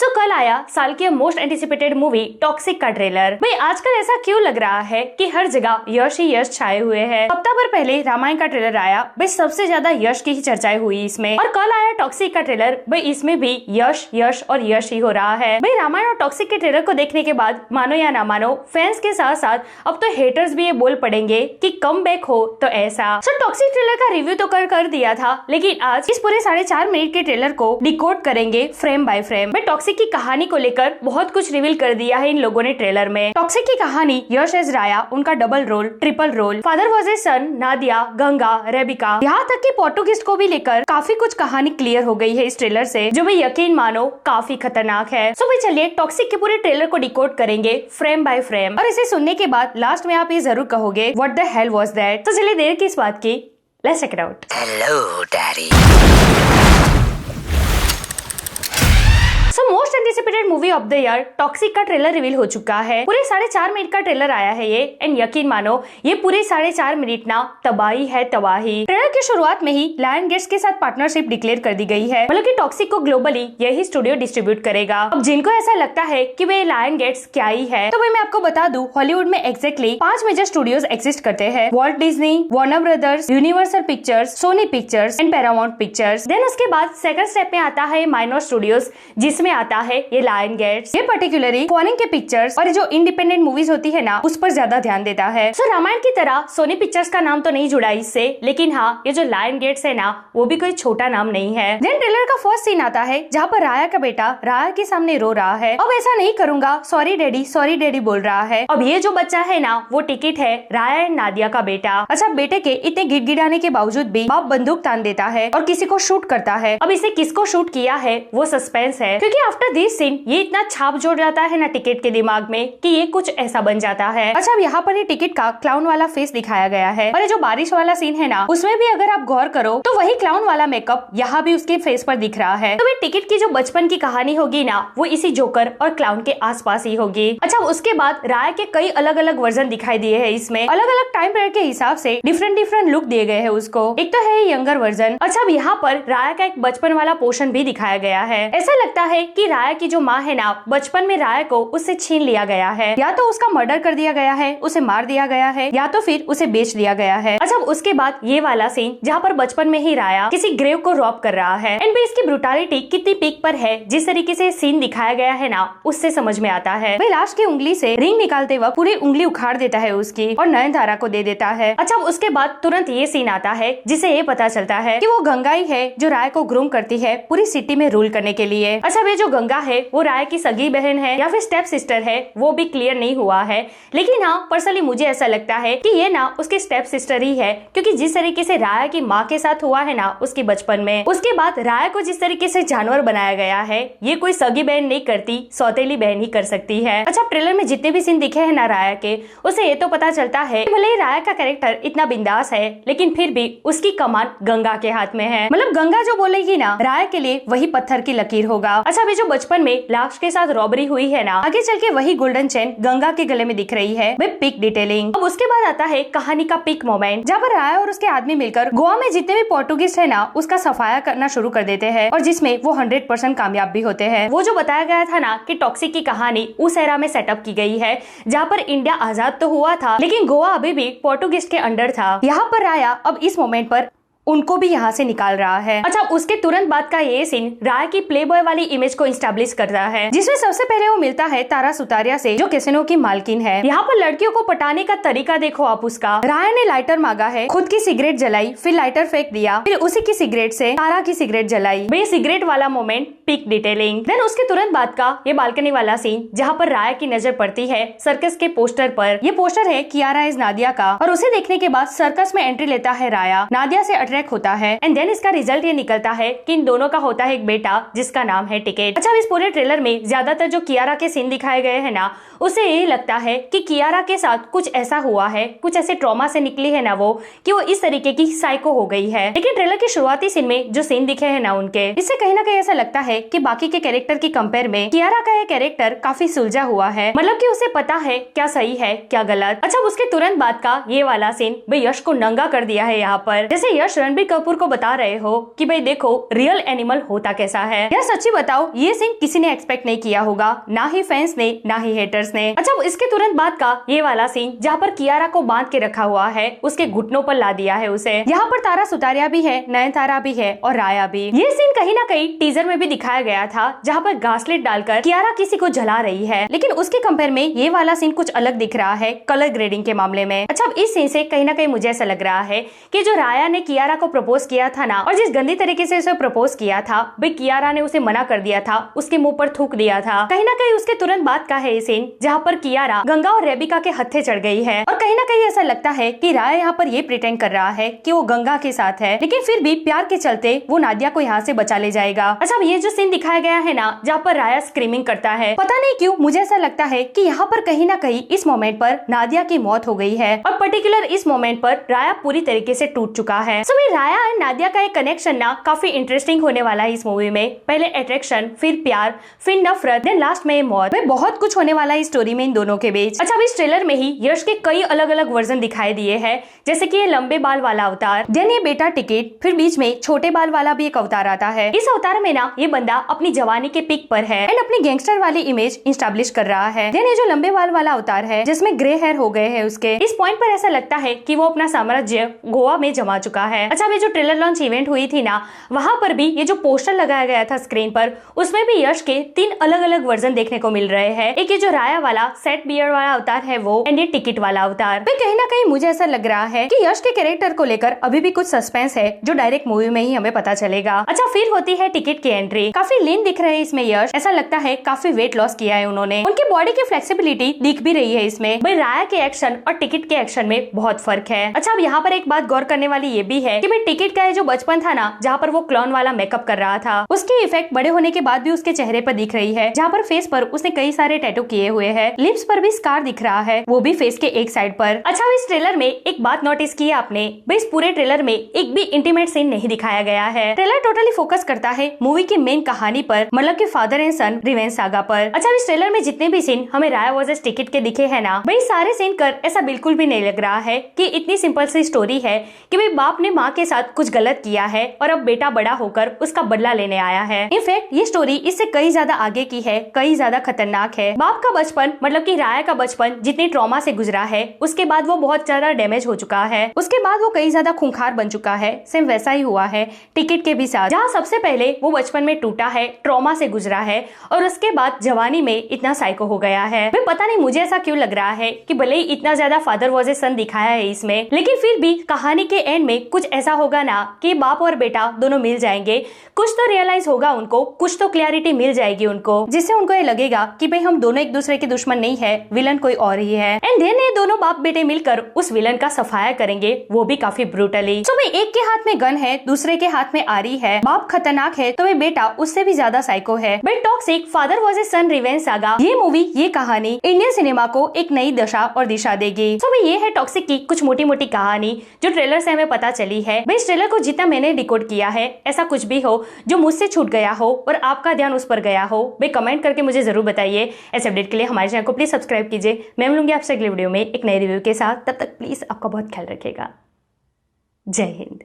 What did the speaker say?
सो कल आया साल की मोस्ट एंटिसिपेटेड मूवी टॉक्सिक का ट्रेलर। भाई आजकल ऐसा क्यों लग रहा है कि हर जगह यश ही यश छाए हुए हैं। हफ्ता भर पहले रामायण का ट्रेलर आया, भाई सबसे ज्यादा यश की ही चर्चाएं हुई इसमें। और कल आया टॉक्सिक का ट्रेलर, भाई इसमें भी यश यश और यश ही हो रहा है। भाई रामायण और टॉक्सिक के ट्रेलर को देखने के बाद मानो या ना मानो फैंस के साथ साथ अब तो हेटर्स भी ये बोल पड़ेंगे कि कम बैक हो तो ऐसा। सो टॉक्सिक ट्रेलर का रिव्यू तो कर दिया था, लेकिन आज इस पूरे 4.5 मिनट के ट्रेलर को डिकोड करेंगे फ्रेम बाय फ्रेम। भाई टॉक्सिक की कहानी को लेकर बहुत कुछ रिवील कर दिया है इन लोगों ने ट्रेलर में। टॉक्सिक की कहानी यश एज राया, उनका double role, triple role, father was a son, Nadia, Ganga, Rebecca, यहाँ तक कि पोर्टुगिस्ट को भी लेकर काफी कुछ कहानी क्लियर हो गई है इस ट्रेलर से, जो भी यकीन मानो काफी खतरनाक है। सो भाई चलिए टॉक्सिक के पूरे ट्रेलर को डिकोड करेंगे फ्रेम बाय फ्रेम, और इसे सुनने के बाद लास्ट में आप ये जरूर कहोगे what the hell was that. तो चलिए देर किस बात की, let's check it out. Hello daddy. Most anticipated movie of the year Toxic का ट्रेलर रिवील हो चुका है। पूरे 4.5 मिनट का ट्रेलर आया है ये, एंड यकीन मानो ये पूरे 4.5 मिनट ना तबाही है तबाही। ट्रेलर की शुरुआत में ही लायन गेट्स के साथ पार्टनरशिप डिक्लेयर कर दी गई है, मतलब कि टॉक्सिक को ग्लोबली यही स्टूडियो डिस्ट्रीब्यूट करेगा। अब जिनको ऐसा लगता है कि वे लायन गेट्स क्या ही है, तो भाई मैं आपको बता दूं हॉलीवुड में एग्जैक्टली 5 मेजर स्टूडियोज एग्जिस्ट करते हैं। Walt Disney, Warner Brothers, Universal Pictures, Sony Pictures and Paramount Pictures. Then उसके बाद सेकंड स्टेप में आता है माइनर स्टूडियोज, जिसमें आता है ये लायन गेट्स। ये पर्टिकुलरली फॉरेन के पिक्चर्स और जो इंडिपेंडेंट मूवीज होती है ना, उस पर ज्यादा ध्यान देता है। सो रामायण की तरह सोनी पिक्चर्स का नाम तो नहीं जुड़ा इससे, लेकिन हाँ ये जो लायन गेट्स है ना, वो भी कोई छोटा नाम नहीं है। देन ट्रेलर का फर्स्ट सीन आता है जहाँ पर राया का बेटा राया के सामने रो रहा है। अब ऐसा नहीं करूंगा, सॉरी डैडी बोल रहा है। अब ये जो बच्चा है ना, वो टिकट है राया एंड नादिया का बेटा। अच्छा, बेटे के इतने गिड़गिड़ाने के बावजूद भी बाप बंदूक तान देता है और किसी को शूट करता है। अब इसे किसको शूट किया है वो सस्पेंस है, क्योंकि आफ्टर दिस सीन ये इतना छाप जोड़ जाता है ना टिकट के दिमाग में कि ये कुछ ऐसा बन जाता है। अच्छा, अब यहाँ पर ये टिकट का क्लाउन वाला फेस दिखाया गया है, और ये जो बारिश वाला सीन है ना, उसमें भी अगर आप गौर करो तो वही क्लाउन वाला मेकअप यहाँ भी उसके फेस पर दिख रहा है। तो ये टिकट की जो बचपन की कहानी होगी ना, वो इसी जोकर और क्लाउन के आसपास ही होगी। अच्छा, उसके बाद राय के कई अलग अलग वर्जन दिखाई दिए हैं इसमें, अलग अलग टाइम पीरियड के हिसाब से डिफरेंट लुक दिए गए हैं उसको। एक तो है यंगर वर्जन। अच्छा, अब यहाँ पर राय का एक बचपन वाला पोर्शन भी दिखाया गया है। ऐसा लगता है कि राय की जो माँ है ना, बचपन में राय को उससे छीन लिया गया है, या तो उसका मर्डर कर दिया गया है, उसे मार दिया गया है, या तो फिर उसे बेच दिया गया है। अच्छा, उसके बाद ये वाला सीन जहाँ पर बचपन में ही राया किसी ग्रेव को रॉब कर रहा है, एंड भी इसकी ब्रुटैलिटी कितनी पीक पर है, जिस तरीके से सीन दिखाया गया है ना, उससे समझ में आता है। भाई लास्ट की उंगली से रिंग निकालते वक्त पूरी उंगली उखाड़ देता है उसकी और नयनतारा को दे देता है। अच्छा, उसके बाद तुरंत ये सीन आता है जिसे ये पता चलता है कि वो गंगा ही है जो राय को ग्रूम करती है पूरी सिटी में रूल करने के लिए। अच्छा, वे जो गंगा है वो राय की सगी बहन है या फिर स्टेप सिस्टर है, वो भी क्लियर नहीं हुआ है, लेकिन हाँ पर्सनली मुझे ऐसा लगता है कि ये ना उसकी स्टेप सिस्टर ही है, क्योंकि जिस तरीके से राया की माँ के साथ हुआ है ना उसके बचपन में, उसके बाद राया को जिस तरीके से जानवर बनाया गया है, ये कोई सगी बहन नहीं करती, सौतेली बहन ही कर सकती है। अच्छा, ट्रेलर में जितने भी सीन दिखे हैं ना राया के, उसे ये तो पता चलता है भले ही राया का कैरेक्टर इतना बिंदास है, लेकिन फिर भी उसकी कमान गंगा के हाथ में है। मतलब गंगा जो बोलेगी ना, राया के लिए वही पत्थर की लकीर होगा। अच्छा, वे जो बचपन में लाश के साथ रॉबरी हुई है ना, आगे चल के वही गोल्डन चेन गंगा के गले में दिख रही है विद पिक डिटेलिंग। अब उसके बाद आता है कहानी का पिक मोमेंट, जहाँ पर राया और उसके आदमी मिलकर गोवा में जितने भी पोर्टुगिस्ट है ना, उसका सफाया करना शुरू कर देते हैं, और जिसमें वो 100% कामयाब भी होते हैं। वो जो बताया गया था ना कि टॉक्सिक की कहानी उस एरा में सेटअप की गई है जहाँ पर इंडिया आजाद तो हुआ था, लेकिन गोवा अभी भी पोर्टुगिस्ट के अंडर था। यहाँ पर राया अब इस मोमेंट पर उनको भी यहाँ से निकाल रहा है। अच्छा, उसके तुरंत बाद का ये सीन राय की प्लेबॉय वाली इमेज को इस्टेब्लिश कर रहा है, जिसमें सबसे पहले वो मिलता है तारा सुतारिया से, जो कैसीनो की मालकिन है। यहाँ पर लड़कियों को पटाने का तरीका देखो आप उसका। राय ने लाइटर मांगा है, खुद की सिगरेट जलाई, फिर लाइटर फेंक दिया, फिर उसी की सिगरेट से तारा की सिगरेट जलाई। वे सिगरेट वाला मोमेंट, पिक डिटेलिंग। देन उसके तुरंत बाद का ये बालकनी वाला सीन, जहाँ पर राय की नजर पड़ती है सर्कस के पोस्टर पर। ये पोस्टर है कियारा इज नादिया का, और उसे देखने के बाद सर्कस में एंट्री लेता है राया, नादिया से अट्रैक्ट होता है, एंड देन इसका रिजल्ट ये निकलता है कि इन दोनों का होता है एक बेटा जिसका नाम है टिकट। अच्छा, इस पूरे ट्रेलर में ज्यादातर जो कियारा के सीन दिखाए गए हैं ना, उसे ये लगता है कि कियारा के साथ कुछ ऐसा हुआ है, कुछ ऐसे ट्रॉमा से निकली है ना वो, कि वो इस तरीके की साइको हो गई है। लेकिन ट्रेलर के शुरुआती सीन में जो सीन दिखे हैं ना उनके, इससे कहीं ना कहीं ऐसा लगता है कि बाकी के कैरेक्टर की कंपेयर में कियारा का ये कैरेक्टर काफी सुलझा हुआ है, मतलब कि उसे पता है क्या सही है क्या गलत। अच्छा, उसके तुरंत बाद का ये वाला सीन भाई यश को नंगा कर दिया है यहाँ पर। जैसे यश रणबीर कपूर को बता रहे हो कि भाई देखो रियल एनिमल होता कैसा है। यार सच्ची बताओ, ये सीन किसी ने एक्सपेक्ट नहीं किया होगा, ना ही फैंस ने ना ही हेटर्स ने। अच्छा, इसके तुरंत बाद का ये वाला सीन जहाँ पर कियारा को बांध के रखा हुआ है, उसके घुटनों पर ला दिया है उसे। यहाँ पर तारा सुतारिया भी है, नयनतारा भी है और राया भी। ये सीन कहीं ना कहीं टीजर में भी दिखाया गया था, जहाँ पर घासलेट डालकर कियारा किसी को जला रही है, लेकिन उसके कंपेयर में ये वाला सीन कुछ अलग दिख रहा है कलर ग्रेडिंग के मामले में। अच्छा, अब इस सीन से कहीं ना कहीं मुझे ऐसा लग रहा है कि जो राया ने कियारा को प्रपोज किया था ना, और जिस गंदी तरीके से उसे प्रपोज किया था, भाई कियारा ने उसे मना कर दिया था, उसके मुंह पर थूक दिया था। कहीं ना कहीं उसके तुरंत बाद का है ये सीन, जहाँ पर कियारा गंगा और रेबिका के हत्थे चढ़ गई है, और कहीं ना कहीं ऐसा लगता है कि राया यहाँ पर ये प्रिटेंड कर रहा है कि वो गंगा के साथ है, लेकिन फिर भी प्यार के चलते वो नादिया को यहाँ से बचा ले जाएगा। अच्छा, ये जो सीन दिखाया गया है ना, जहाँ पर राया स्क्रीमिंग करता है, पता नहीं क्यों मुझे ऐसा लगता है कि यहाँ पर कहीं ना कहीं इस मोमेंट पर नादिया की मौत हो गई है, और पर्टिकुलर इस मोमेंट पर राया पूरी तरीके से टूट चुका है। सो राया और नादिया का एक कनेक्शन ना काफी इंटरेस्टिंग होने वाला है इस मूवी में। पहले अट्रैक्शन, फिर प्यार, फिर नफरत, देन लास्ट में मौत। बहुत कुछ होने वाला है इस स्टोरी में इन दोनों के बीच। अच्छा, इस ट्रेलर में ही यश के कई अलग अलग वर्जन दिखाई दिए हैं, जैसे कि ये लंबे बाल वाला अवतार, देन ये बेटा टिकट, फिर बीच में छोटे बाल वाला भी एक अवतार आता है। इस अवतार में ना ये बंदा अपनी जवानी के पीक पर है एंड अपनी गैंगस्टर वाली इमेज इंस्टैब्लिश कर रहा है। देन ये जो लंबे बाल वाला अवतार है, जिसमें ग्रे हेयर हो गए हैं उसके, इस पॉइंट पर ऐसा लगता है कि वो अपना साम्राज्य गोवा में जमा चुका है। अच्छा, ये जो ट्रेलर लॉन्च इवेंट हुई थी ना, वहाँ पर भी ये जो पोस्टर लगाया गया था स्क्रीन पर, उसमें भी यश के 3 अलग अलग वर्जन देखने को मिल रहे हैं। एक ये जो राया वाला सेट बियर्ड वाला अवतार है वो, एंड ये टिकट वाला अवतार। कहीं ना कहीं मुझे ऐसा लग रहा है कि यश के कैरेक्टर को लेकर अभी भी कुछ सस्पेंस है, जो डायरेक्ट मूवी में ही हमें पता चलेगा। अच्छा, फिर होती है टिकट की एंट्री। काफी लीन दिख रहे हैं इसमें यश, ऐसा लगता है काफी वेट लॉस किया है उन्होंने। उनकी बॉडी की फ्लेक्सिबिलिटी दिख भी रही है इसमें। भाई राया के एक्शन और टिकट के एक्शन में बहुत फर्क है। अच्छा, अब यहाँ पर एक बात गौर करने वाली ये भी है कि भाई टिकट का जो बचपन था ना, जहाँ पर वो क्लॉन वाला मेकअप कर रहा था, उसकी इफेक्ट बड़े होने के बाद भी उसके चेहरे पर दिख रही है, जहाँ पर फेस पर उसने कई सारे टैटू किए हुए हैं, लिप्स पर भी स्कार दिख रहा है, वो भी फेस के एक साइड पर। अच्छा, इस ट्रेलर में एक बात नोटिस की आपने, भाई इस पूरे ट्रेलर में एक भी इंटीमेट सीन नहीं दिखाया गया है। ट्रेलर टोटली फोकस करता है मूवी की मेन कहानी पर, मतलब कि father and son revenge saga पर। अच्छा, इस ट्रेलर में जितने भी सीन हमें राया वर्सेस टिकट के दिखे हैं ना, भाई सारे सीन कर ऐसा बिल्कुल भी नहीं लग रहा है कि इतनी सिंपल सी स्टोरी है कि भाई बाप ने माँ के साथ कुछ गलत किया है और अब बेटा बड़ा होकर उसका बदला लेने आया है। इनफैक्ट ये स्टोरी इससे कई ज्यादा आगे की है, कई ज्यादा खतरनाक है। बाप का बचपन, मतलब कि राया का बचपन जितनी ट्रॉमा से गुजरा है, उसके बाद वो बहुत ज्यादा डैमेज हो चुका है, उसके बाद वो कई ज्यादा खूंखार बन चुका है। सेम वैसा ही हुआ है टिकट के भी साथ, जहाँ सबसे पहले वो बचपन में टूटा है, ट्रॉमा से गुजरा है, और उसके बाद जवानी में इतना साइको हो गया है। भाई पता नहीं मुझे ऐसा क्यों लग रहा है कि भले ही इतना ज्यादा फादर वर्सेस सन दिखाया है इसमें, लेकिन फिर भी कहानी के एंड में कुछ ऐसा होगा ना कि बाप और बेटा दोनों मिल जाएंगे, कुछ तो रियलाइज होगा उनको, कुछ तो क्लैरिटी मिल जाएगी उनको, जिससे उनको ये लगेगा कि भाई हम दोनों एक दूसरे के दुश्मन नहीं है, विलन कोई और ही है। एंड देन ये दोनों बाप बेटे मिलकर उस विलन का सफाया करेंगे, वो भी काफी ब्रूटली। तो भाई एक के हाथ में गन है, दूसरे के हाथ में आरी है, बाप खतरनाक है तो भाई बेटा उससे भी ज्यादा साइको है। भाई टॉक्सिक फादर वर्सेस सन रिवेंज सागा, ये मूवी, ये कहानी इंडियन सिनेमा को एक नई दशा और दिशा देगी। तो भाई ये है टॉक्सिक की कुछ मोटी मोटी कहानी जो ट्रेलर से हमें पता चली है। भाई इस ट्रेलर को जितना मैंने डिकोड किया है, ऐसा कुछ भी हो जो मुझसे छूट गया हो और आपका ध्यान उस पर गया हो, भाई कमेंट करके मुझे जरूर बताइए। ऐसे अपडेट के लिए हमारे चैनल को प्लीज सब्सक्राइब कीजिए। मैं मिलूंगी आपसे अगले वीडियो में एक नए रिव्यू के साथ, तब तक प्लीज आपका बहुत ख्याल रखिएगा। जय हिंद।